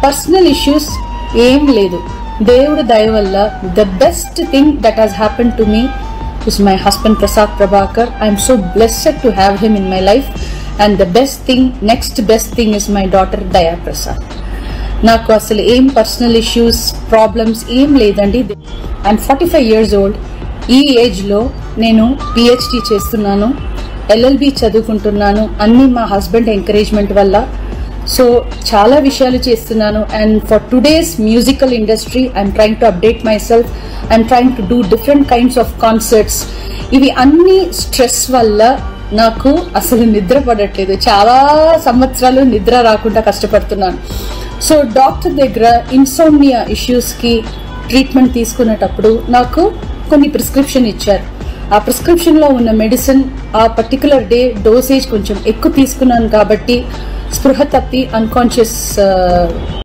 Personal issues ఏం లేదు. దేవుడి దయ వల్ల the best thing that has happen to me is my husband Prasad Prabhakar. I am so blessed to have him in my life, and the next best thing is my daughter Daya Prasad. నాకు అసలు ఏం personal issues problems ఏం లేదండి. I'm 45 years old. ఈ ఏజ్లో నేను PhD చేస్తున్నాను, LLB చదువుకుంటున్నాను, అన్నీ మా హస్బెండ్ ఎంకరేజ్మెంట్ వల్ల. సో చాలా విషయాలు చేస్తున్నాను. And for today's musical industry I'm trying to update my self, I'm trying to do different kinds of concerts. ఇవి అన్ని స్ట్రెస్ వల్ల నాకు అసలు నిద్ర పడట్లేదు. చాలా సంవత్సరాలు నిద్ర రాకుండా కష్టపడుతున్నాను. సో డాక్టర్ దగ్గర ఇన్సోమ్నియా ఇష్యూస్కి ట్రీట్మెంట్ తీసుకునేటప్పుడు నాకు కొన్ని ప్రిస్క్రిప్షన్ ఇచ్చారు. ఆ ప్రిస్క్రిప్షన్లో ఉన్న మెడిసిన్ ఆ పర్టికులర్ డే డోసేజ్ కొంచెం ఎక్కువ తీసుకున్నాను కాబట్టి స్పృహ తప్పి అన్కాన్షియస్